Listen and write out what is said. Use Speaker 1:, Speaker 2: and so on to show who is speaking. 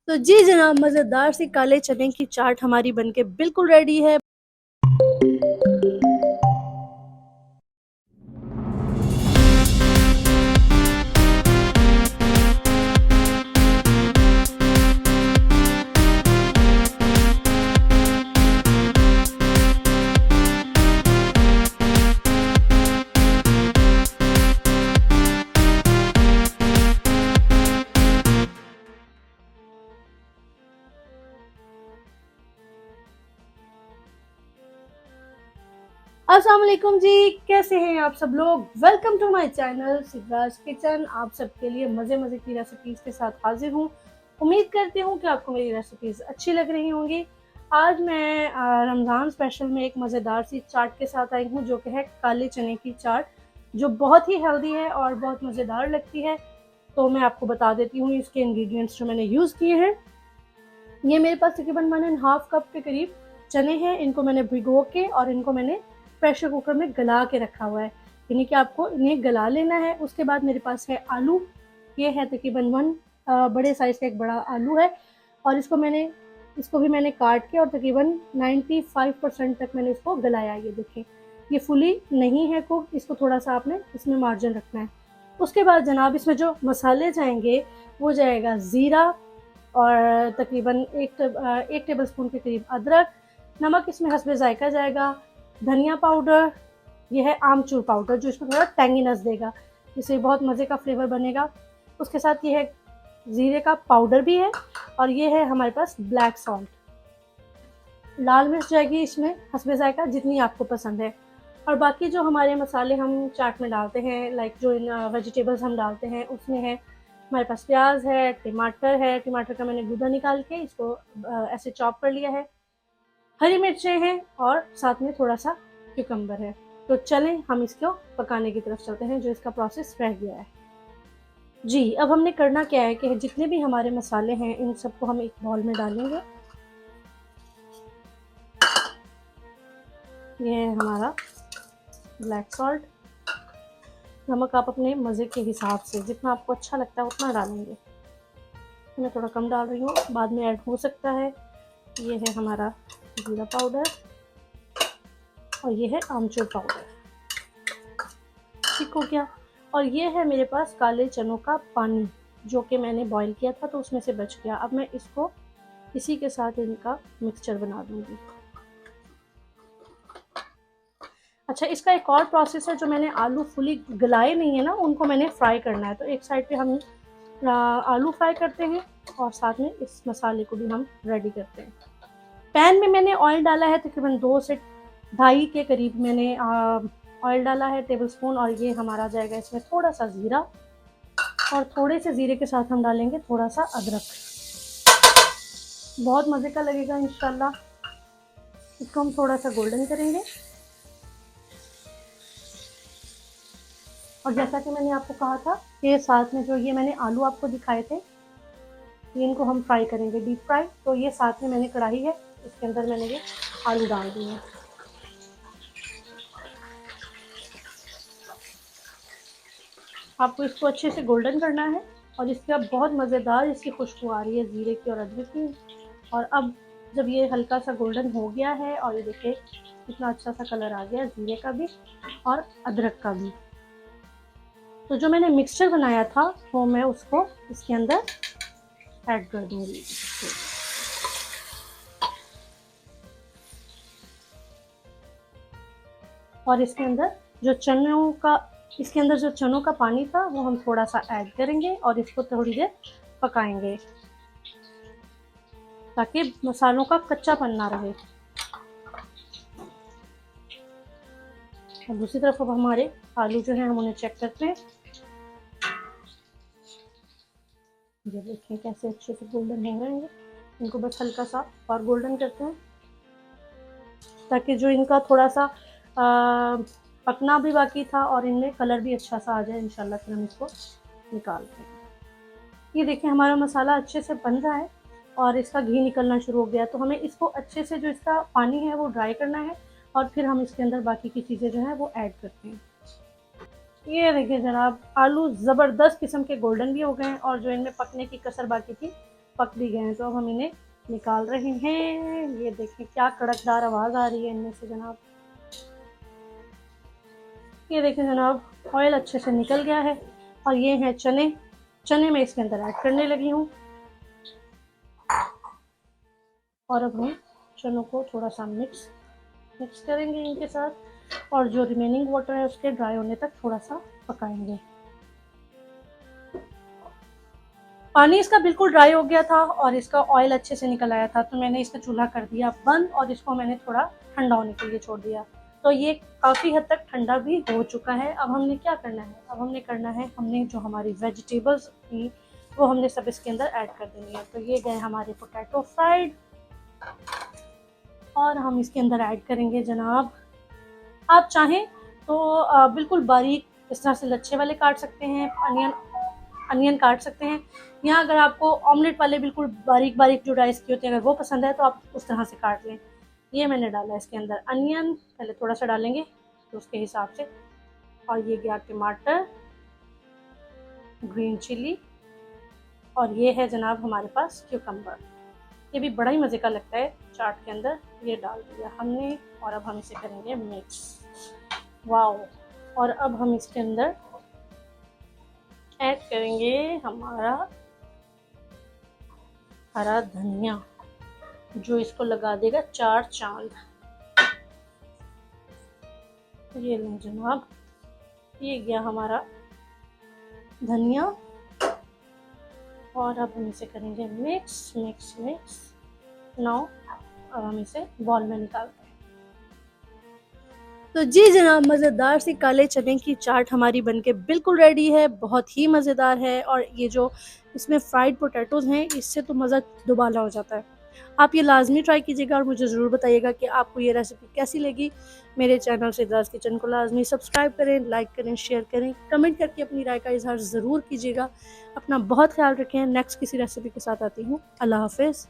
Speaker 1: तो जी जनाब, मज़ेदार सी काले चने की चाट हमारी बनके बिल्कुल रेडी है। अस्सलाम वालेकुम जी, कैसे हैं आप सब लोग। Welcome to my channel Sidraj kitchen. आप सबके लिए मज़े मज़े की रेसिपीज़ के साथ हाजिर हूँ। उम्मीद करती हूँ कि आपको मेरी रेसिपीज़ अच्छी लग रही होंगी। आज मैं रमज़ान स्पेशल में एक मज़ेदार सी चाट के साथ आई हूँ, जो कि है काले चने की चाट, जो बहुत ही हेल्दी है और बहुत मज़ेदार लगती है। तो मैं आपको बता देती हूँ इसके इंग्रेडिएंट्स जो मैंने यूज़ किए हैं। ये मेरे पास तकरीबन 1.5 कप के करीब चने हैं। इनको मैंने भिगो के और इनको मैंने प्रेशर कुकर में गला के रखा हुआ है, यानी कि आपको इन्हें गला लेना है। उसके बाद मेरे पास है आलू। ये है तकरीबन बड़े साइज़ का एक बड़ा आलू है, और इसको भी मैंने काट के और तकरीबन 95% तक मैंने इसको गलाया। ये देखें, ये फुली नहीं है कुक, इसको थोड़ा सा आपने इसमें मार्जिन रखना है। उसके बाद जनाब इसमें जो मसाले जाएंगे वो जाएगा ज़ीरा, और तकरीबन एक टेबलस्पून के करीब अदरक। नमक इसमें हस्बे जायका जाएगा। धनिया पाउडर, ये है आमचूर पाउडर, जो इसमें थोड़ा टेंगीनेस देगा, इससे बहुत मज़े का फ्लेवर बनेगा। उसके साथ ये है ज़ीरे का पाउडर भी है, और ये है हमारे पास ब्लैक सॉल्ट। लाल मिर्च जाएगी इसमें हस्बे जायका, जितनी आपको पसंद है। और बाकी जो हमारे मसाले हम चाट में डालते हैं, लाइक जो इन वेजिटेबल्स हम डालते हैं, उसमें है हमारे पास प्याज है, टमाटर है। टमाटर का मैंने गूदा निकाल के इसको ऐसे चॉप कर लिया है। हरी मिर्चें हैं, और साथ में थोड़ा सा क्यूकम्बर है। तो चलें हम इसको पकाने की तरफ चलते हैं, जो इसका प्रोसेस रह गया है। जी, अब हमने करना क्या है कि जितने भी हमारे मसाले हैं इन सबको हम एक बाउल में डालेंगे। ये है हमारा ब्लैक सॉल्ट। नमक आप अपने मज़े के हिसाब से जितना आपको अच्छा लगता है उतना डालेंगे। मैं थोड़ा कम डाल रही हूँ, बाद में ऐड हो सकता है। ये है हमारा जीरा पाउडर, और ये है आमचूर पाउडर। ठीक हो गया। और ये है मेरे पास काले चनों का पानी, जो कि मैंने बॉईल किया था तो उसमें से बच गया। अब मैं इसको इसी के साथ इनका मिक्सचर बना दूंगी। अच्छा, इसका एक और प्रोसेस है, जो मैंने आलू फुली गलाए नहीं है ना, उनको मैंने फ्राई करना है। तो एक साइड पे हम आलू फ्राई करते हैं, और साथ में इस मसाले को भी हम रेडी करते हैं। पैन में मैंने ऑयल डाला है, तकरीबन 2 से 2.5 के करीब मैंने ऑयल डाला है, टेबलस्पून। और ये हमारा जाएगा इसमें थोड़ा सा ज़ीरा, और थोड़े से ज़ीरे के साथ हम डालेंगे थोड़ा सा अदरक। बहुत मज़े का लगेगा इंशाल्लाह। इसको हम थोड़ा सा गोल्डन करेंगे, और जैसा कि मैंने आपको कहा था कि साथ में जो ये मैंने आलू आपको दिखाए थे, ये इनको हम फ्राई करेंगे, डीप फ्राई। तो ये साथ में मैंने कढ़ाई है, इसके अंदर मैंने ये आलू डाल दिए। आपको इसको अच्छे से गोल्डन करना है, और इसके अब बहुत मज़ेदार इसकी खुशबू आ रही है ज़ीरे की और अदरक की। और अब जब ये हल्का सा गोल्डन हो गया है, और ये देखिए कितना अच्छा सा कलर आ गया ज़ीरे का भी और अदरक का भी, तो जो मैंने मिक्सचर बनाया था वो मैं उसको इसके अंदर ऐड कर दूंगी। और इसके अंदर जो चनों का पानी था वो हम थोड़ा सा ऐड करेंगे, और इसको थोड़ी देर पकाएंगे, ताकि मसालों का कच्चापन ना रहे। और दूसरी तरफ अब हमारे आलू जो है हम उन्हें चेक करते हैं। ये देखिए कैसे अच्छे से गोल्डन हो रहे हैं। इनको बस हल्का सा और गोल्डन करते हैं, ताकि जो इनका थोड़ा सा पकना भी बाकी था और इनमें कलर भी अच्छा सा आ जाए इंशाल्लाह। फिर हम इसको निकालते हैं। ये देखिए हमारा मसाला अच्छे से बन रहा है, और इसका घी निकलना शुरू हो गया। तो हमें इसको अच्छे से जो इसका पानी है वो ड्राई करना है, और फिर हम इसके अंदर बाकी की चीज़ें जो हैं वो ऐड करते हैं। ये देखिए जनाब, आलू ज़बरदस्त किस्म के गोल्डन भी हो गए हैं, और जो इनमें पकने की कसर बाकी थी पक भी गए हैं, तो अब हम इन्हें निकाल रहे हैं। ये देखें क्या कड़कदार आवाज़ आ रही है इनमें से जनाब। ये देखें जनाब, ऑयल अच्छे से निकल गया है। और ये हैं चने, चने मैं इसके अंदर ऐड करने लगी हूँ। और अब हम चनों को थोड़ा सा मिक्स करेंगे इनके साथ, और जो रिमेनिंग वाटर है उसके ड्राई होने तक थोड़ा सा पकाएंगे। पानी इसका बिल्कुल ड्राई हो गया था और इसका ऑयल अच्छे से निकल आया था, तो मैंने इसका चूल्हा कर दिया बंद और इसको मैंने थोड़ा ठंडा होने के लिए छोड़ दिया। तो ये काफ़ी हद तक ठंडा भी हो चुका है। अब हमने क्या करना है, अब हमने करना है, हमने जो हमारी वेजिटेबल्स थी वो हमने सब इसके अंदर ऐड कर देनी है। तो ये गए हमारे पोटैटो फ्राइड, और हम इसके अंदर ऐड करेंगे जनाब, आप चाहें तो बिल्कुल बारीक इस तरह से लच्छे वाले काट सकते हैं, अनियन काट सकते हैं, या अगर आपको ऑमलेट वाले बिल्कुल बारीक बारीक जो डाइस की होती है अगर वो पसंद है तो आप उस तरह से काट लें। ये मैंने डाला इसके अंदर अनियन, पहले थोड़ा सा डालेंगे तो उसके हिसाब से। और ये गया टमाटर, ग्रीन चिली, और ये है जनाब हमारे पास क्यूकम्बर। ये भी बड़ा ही मज़े का लगता है चाट के अंदर। ये डाल दिया हमने और अब हम इसे करेंगे मिक्स। वाओ। और अब हम इसके अंदर ऐड करेंगे हमारा हरा धनिया, जो इसको लगा देगा चार चांद। ये लें जनाब, ये गया हमारा धनिया, और अब हम इसे करेंगे मिक्स मिक्स मिक्स। नाउ अब हम इसे बॉल में निकालते हैं। तो जी जनाब, मज़ेदार सी काले चने की चाट हमारी बनके बिल्कुल रेडी है। बहुत ही मज़ेदार है, और ये जो इसमें फ्राइड पोटैटोज़ हैं इससे तो मज़ा दुबाला हो जाता है। आप ये लाज़मी ट्राई कीजिएगा और मुझे ज़रूर बताइएगा कि आपको ये रेसिपी कैसी लगी। मेरे चैनल सिद्राज किचन को लाज़मी सब्सक्राइब करें, लाइक करें, शेयर करें, कमेंट करके अपनी राय का इज़हार ज़रूर कीजिएगा। अपना बहुत ख्याल रखें। नेक्स्ट किसी रेसिपी के साथ आती हूँ। अल्लाह हाफ़िज़।